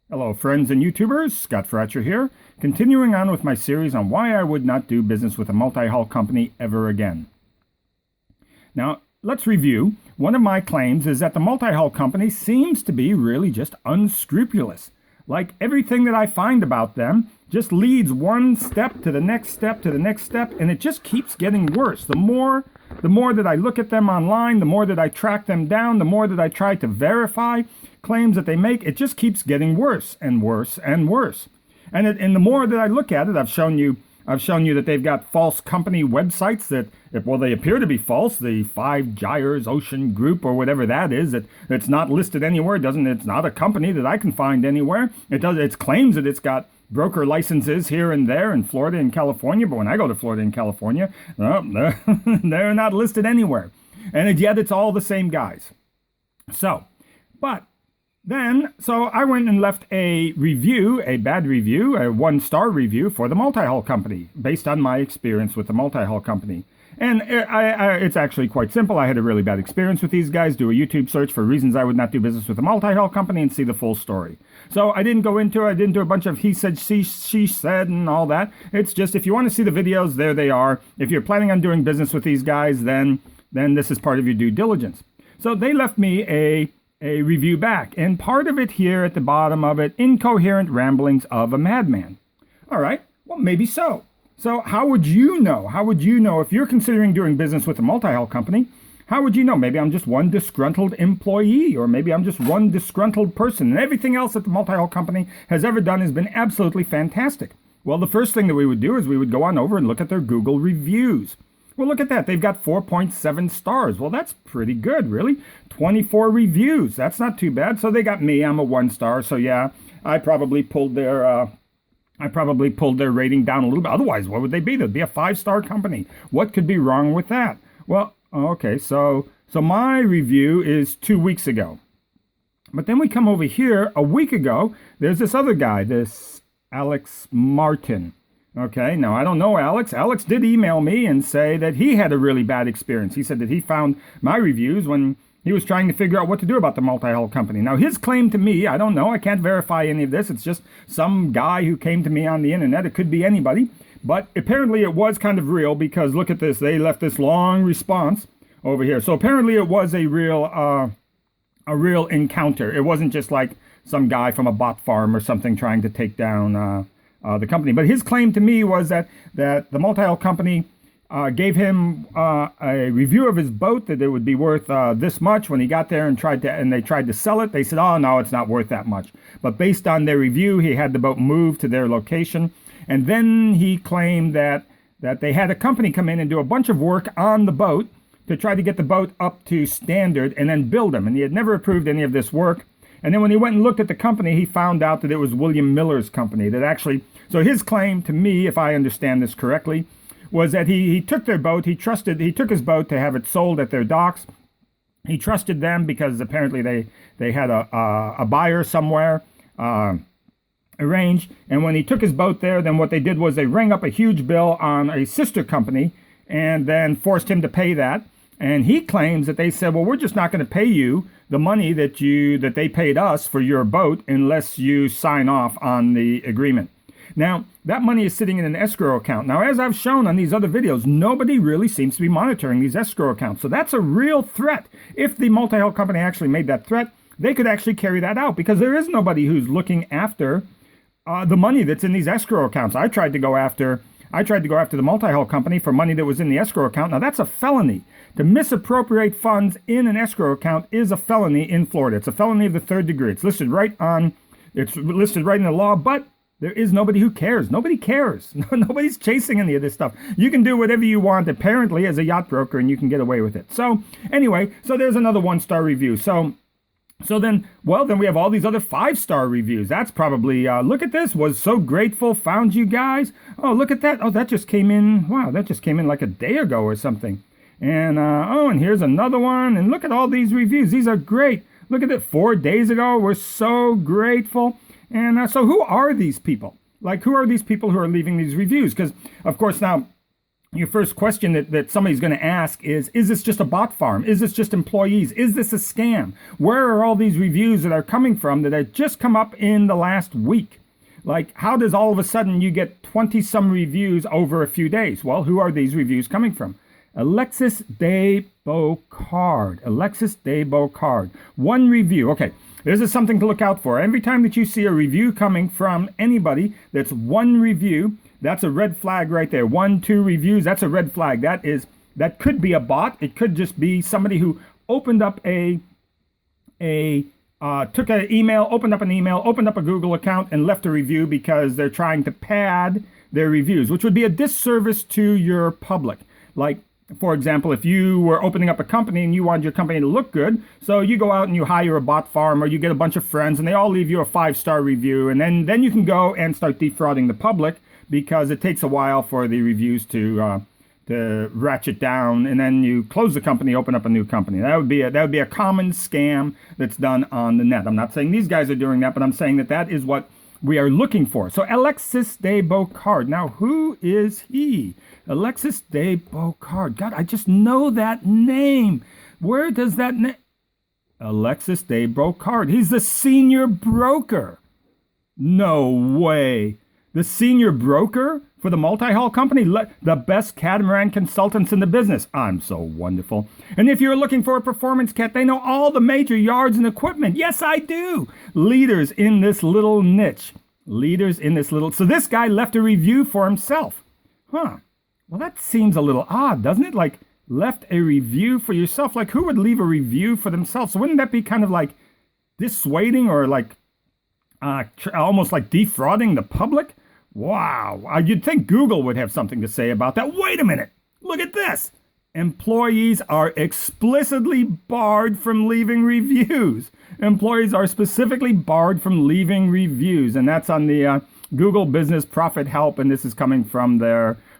Hello, friends and YouTubers. Scott Fratcher here, continuing on with my series on why I would not do business with a multi-hull company ever again. Now, let's review. One of my claims is that the multi-hull company seems to be really just unscrupulous. Like everything that I find about them just leads one step to the next step to the next step, and it just keeps getting worse. The more that I look at them online, the more that I track them down, the more that I try to verify claims that they make, it just keeps getting worse and worse and worse. And the more that I look at it, I've shown you that they've got false company websites that, well, they appear to be false. The Five Gyres Ocean Group or whatever that is, that's not listed anywhere. It's not a company that I can find anywhere. It claims that it's got broker licenses here and there in Florida and California, but when I go to Florida and California, they're not listed anywhere. And yet it's all the same guys. So I went and left a review, a bad review, a one-star review for the Multihull Company, based on my experience with the Multihull Company. And it's actually quite simple. I had a really bad experience with these guys. Do a YouTube search for reasons I would not do business with the Multihull Company and see the full story. So I didn't go into it. I didn't do a bunch of he said, she said, and all that. It's just, if you want to see the videos, there they are. If you're planning on doing business with these guys, then this is part of your due diligence. So they left me a review back, and part of it here at the bottom of it, incoherent ramblings of a madman. All right, well, maybe so. So how would you know? How would you know if you're considering doing business with a multi-hull company? How would you know? Maybe I'm just one disgruntled employee, or maybe I'm just one disgruntled person, and everything else that the multi-hull company has ever done has been absolutely fantastic. Well, the first thing that we would do is we would go on over and look at their Google reviews. Well, look at that. They've got 4.7 stars. Well, that's pretty good, really. 24 reviews. That's not too bad. So they got me. I'm a 1 star. So yeah, I probably pulled their rating down a little bit. Otherwise, what would they be? They'd be a 5-star company. What could be wrong with that? Well, okay. So my review is 2 weeks ago. But then we come over here a week ago. There's this other guy, this Alex Martin. Okay, now I don't know Alex. Alex did email me and say that he had a really bad experience. He said that he found my reviews when he was trying to figure out what to do about the Multihull Company. Now, his claim to me, I don't know. I can't verify any of this. It's just some guy who came to me on the internet. It could be anybody. But apparently it was kind of real, because look at this. They left this long response over here. So apparently it was a real encounter. It wasn't just like some guy from a bot farm or something trying to take down the company. But his claim to me was that the Multihull Company gave him a review of his boat, that it would be worth this much. When he got there and they tried to sell it, they said, oh, no, it's not worth that much. But based on their review, he had the boat moved to their location. And then he claimed that they had a company come in and do a bunch of work on the boat to try to get the boat up to standard and then build them. And he had never approved any of this work. And then when he went and looked at the company, he found out that it was William Miller's company that actually... So his claim to me, if I understand this correctly, was that he took their boat, he took his boat to have it sold at their docks. He trusted them because apparently they had a buyer somewhere arranged. And when he took his boat there, then what they did was they rang up a huge bill on a sister company and then forced him to pay that. And he claims that they said, well, we're just not going to pay you the money that they paid us for your boat unless you sign off on the agreement. Now, that money is sitting in an escrow account. Now, as I've shown on these other videos, nobody really seems to be monitoring these escrow accounts. So that's a real threat. If the Multihull Company actually made that threat, they could actually carry that out, because there is nobody who's looking after the money that's in these escrow accounts. I tried to go after the Multihull Company for money that was in the escrow account. Now, that's a felony. To misappropriate funds in an escrow account is a felony in Florida. It's a felony of the 3rd degree. It's listed right in the law, but there is nobody who cares. Nobody cares. Nobody's chasing any of this stuff. You can do whatever you want, apparently, as a yacht broker, and you can get away with it. So anyway, so there's another 1-star review. So then we have all these other 5-star reviews. That's probably, look at this, was so grateful, found you guys. Oh, look at that. Oh, that just came in. Wow, that just came in like a day ago or something. And, and here's another one. And look at all these reviews. These are great. Look at it. 4 days ago, we're so grateful. And so who are these people? Like, who are these people who are leaving these reviews? Because, of course, now, your first question that somebody's going to ask is this just a bot farm? Is this just employees? Is this a scam? Where are all these reviews that are coming from that have just come up in the last week? Like, how does all of a sudden you get 20 some reviews over a few days? Well, who are these reviews coming from? Alexis de Bocard. Alexis de Bocard. One review. Okay, this is something to look out for. Every time that you see a review coming from anybody that's one review, that's a red flag right there. 1, 2 reviews, that's a red flag. That could be a bot. It could just be somebody who opened up took an email, opened up a Google account, and left a review because they're trying to pad their reviews, which would be a disservice to your public. Like, for example, if you were opening up a company and you wanted your company to look good, so you go out and you hire a bot farm, or you get a bunch of friends and they all leave you a 5-star review, and then you can go and start defrauding the public, because it takes a while for the reviews to ratchet down, and then you close the company, open up a new company. That would be a common scam that's done on the net. I'm not saying these guys are doing that, but I'm saying that is what we are looking for. So Alexis de Bocard. Now, who is he? Alexis de Bocard. God, I just know that name. Where does that name? Alexis de Bocard. He's the senior broker. No way. The senior broker for the Multihull Company, the best catamaran consultants in the business. I'm so wonderful. And if you're looking for a performance cat, they know all the major yards and equipment. Yes, I do. Leaders in this little niche. So this guy left a review for himself. Huh. Well, that seems a little odd, doesn't it? Like, left a review for yourself. Like, who would leave a review for themselves? So wouldn't that be kind of like dissuading, or like almost like defrauding the public? Wow. You'd think Google would have something to say about that. Wait a minute. Look at this. Employees are explicitly barred from leaving reviews. Employees are specifically barred from leaving reviews. And that's on the Google Business Profit Help. And this is coming from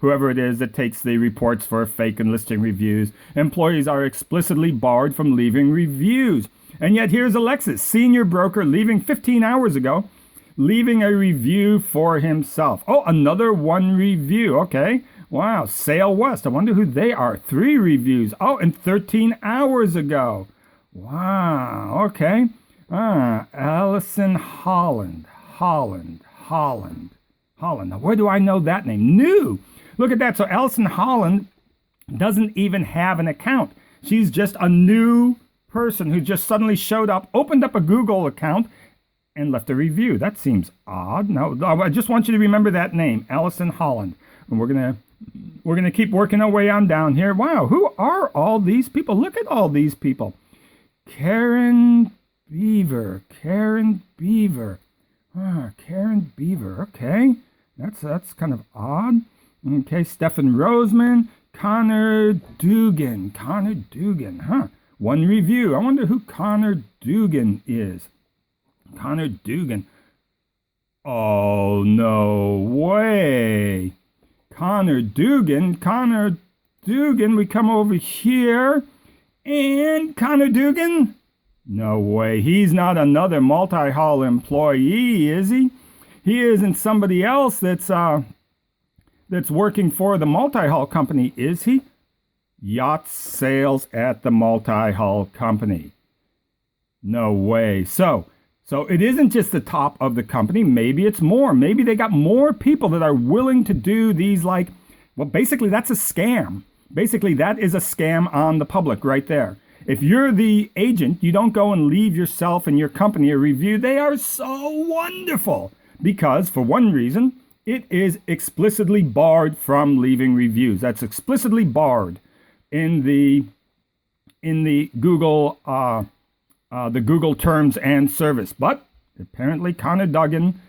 whoever it is that takes the reports for fake and listing reviews. Employees are explicitly barred from leaving reviews. And yet here's Alexis, senior broker, leaving 15 hours ago, leaving a review for himself. Oh, another one review. Okay. Wow. Sail West. I wonder who they are. 3 reviews. Oh, and 13 hours ago. Wow. Okay. Allison Holland. Now, where do I know that name? New. Look at that. So Allison Holland doesn't even have an account. She's just a new person who just suddenly showed up, opened up a Google account, and left a review. That seems odd. No, I just want you to remember that name, Allison Holland. And we're gonna keep working our way on down here. Wow, who are all these people? Look at all these people. Karen Beaver. Okay, that's kind of odd. Okay, Stephen Roseman, Connor Dugan. Huh? One review. I wonder who Connor Dugan is. Connor Dugan. Oh, no way. Connor Dugan. We come over here. And Connor Dugan? No way. He's not another Multihull employee, is he? He isn't somebody else that's working for the Multihull Company, is he? Yacht sales at the Multihull Company. No way. So it isn't just the top of the company. Maybe it's more. Maybe they got more people that are willing to do these, like, well, basically that's a scam. Basically, that is a scam on the public right there. If you're the agent, you don't go and leave yourself and your company a review. They are so wonderful because, for one reason, it is explicitly barred from leaving reviews. That's explicitly barred in the Google the Google terms and service. But apparently Connor Dugan.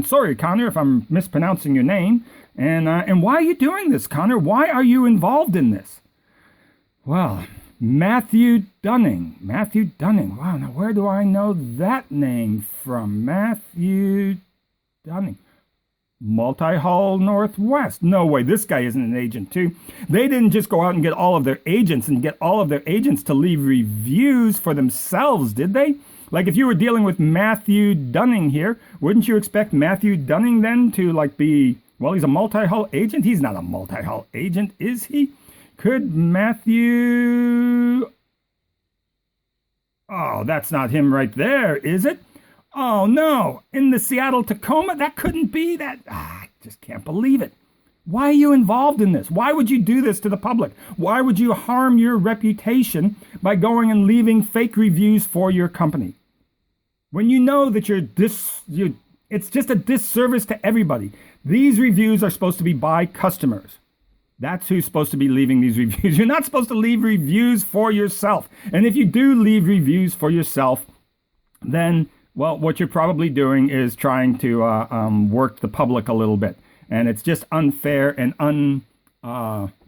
Sorry, Connor, if I'm mispronouncing your name. And why are you doing this, Connor? Why are you involved in this? Well, Matthew Dunning. Wow, now where do I know that name from? Matthew Dunning. Multihull Northwest. No way, this guy isn't an agent too. They didn't just go out and get all of their agents to leave reviews for themselves, did they? Like, if you were dealing with Matthew Dunning here, wouldn't you expect Matthew Dunning then to, like, be Well, he's a multi-hull agent. He's not a multi-hull agent, is he? Could Matthew... Oh, that's not him right there, is it? Oh, no. In the Seattle Tacoma? That couldn't be that. I just can't believe it. Why are you involved in this? Why would you do this to the public? Why would you harm your reputation by going and leaving fake reviews for your company? When you know that it's just a disservice to everybody. These reviews are supposed to be by customers. That's who's supposed to be leaving these reviews. You're not supposed to leave reviews for yourself. And if you do leave reviews for yourself, then, well, what you're probably doing is trying to work the public a little bit. And it's just unfair and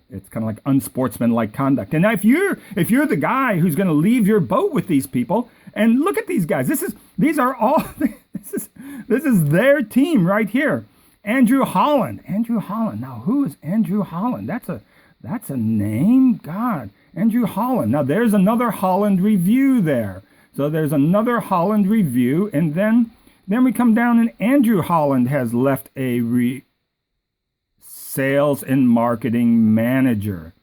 it's kind of like unsportsmanlike conduct. And now if you're the guy who's going to leave your boat with these people, and look at these guys. This is their team right here. Andrew Holland. Andrew Holland. Now, who is Andrew Holland? That's a name. God. Andrew Holland. Now, there's another Holland review there. So there's another Holland review. And then we come down and Andrew Holland has left a sales and marketing manager.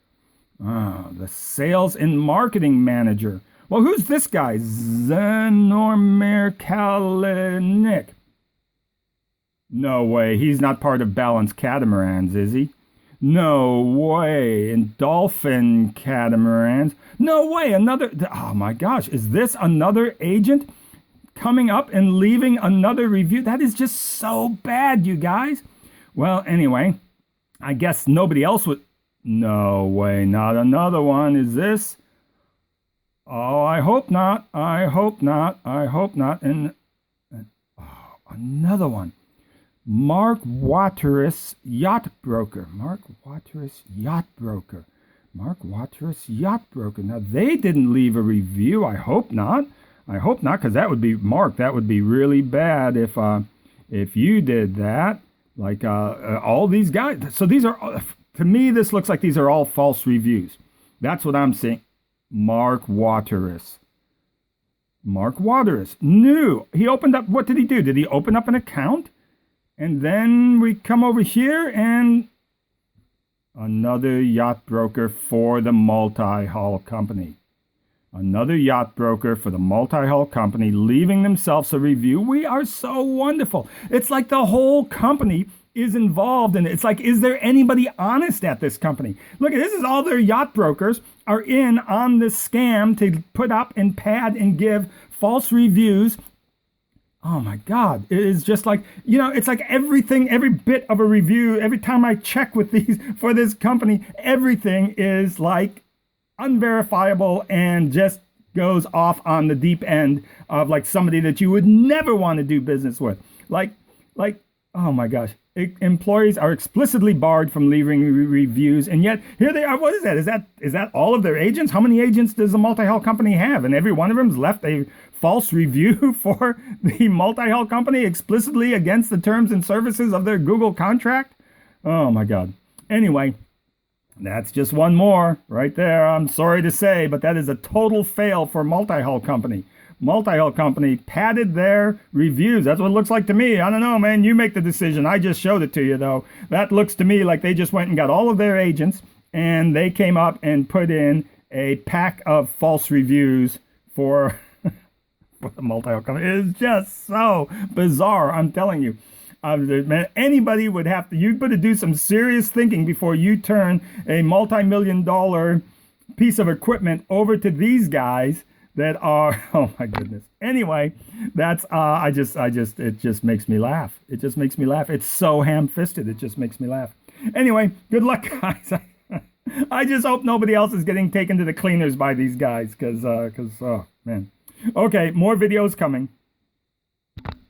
The sales and marketing manager. Well, who's this guy? Zenormer Kalinick. No way. He's not part of Balanced Catamarans, is he? No way. And Dolphin Catamarans. No way. Oh my gosh. Is this another agent coming up and leaving another review? That is just so bad, you guys. Well, anyway, I guess nobody else would. No way. Not another one. Is this? Oh, I hope not. I hope not. I hope not. And another one. Mark Waterous Yacht Broker. Mark Waterous Yacht Broker. Mark Waterous Yacht Broker. Now, they didn't leave a review. I hope not. I hope not, because that would be, Mark, that would be really bad if you did that. Like all these guys. So these are, to me, this looks like these are all false reviews. That's what I'm seeing. Mark Waterous. Mark Waterous. New. He opened up, what did he do? Did he open up an account? And then we come over here and another yacht broker for the Multihull Company. Another yacht broker for the Multihull Company, leaving themselves a review. We are so wonderful. It's like the whole company is involved in it. It's like, is there anybody honest at this company? Look, this is all their yacht brokers are in on this scam to put up and pad and give false reviews. Oh my God. It is just like, it's like everything, every bit of a review, every time I check with these for this company, everything is like unverifiable and just goes off on the deep end of like somebody that you would never want to do business with. Like, oh my gosh. Employees are explicitly barred from leaving reviews, and yet here they are. What is that? Is that all of their agents? How many agents does the Multihull Company have? And every one of them's left a false review for the Multihull Company explicitly against the terms and services of their Google contract? Oh my God. Anyway, that's just one more right there. I'm sorry to say, but that is a total fail for Multihull Company. Multihull Company padded their reviews. That's what it looks like to me. I don't know, man. You make the decision. I just showed it to you, though. That looks to me like they just went and got all of their agents, and they came up and put in a pack of false reviews for, for the Multihull Company. It is just so bizarre, I'm telling you. Man, anybody would have to, you better do some serious thinking before you turn a multi-million-dollar piece of equipment over to these guys that are, oh my goodness. Anyway, that's, it just makes me laugh. It just makes me laugh. It's so ham-fisted. It just makes me laugh. Anyway, good luck, guys. I just hope nobody else is getting taken to the cleaners by these guys, because, oh man. Okay, more videos coming.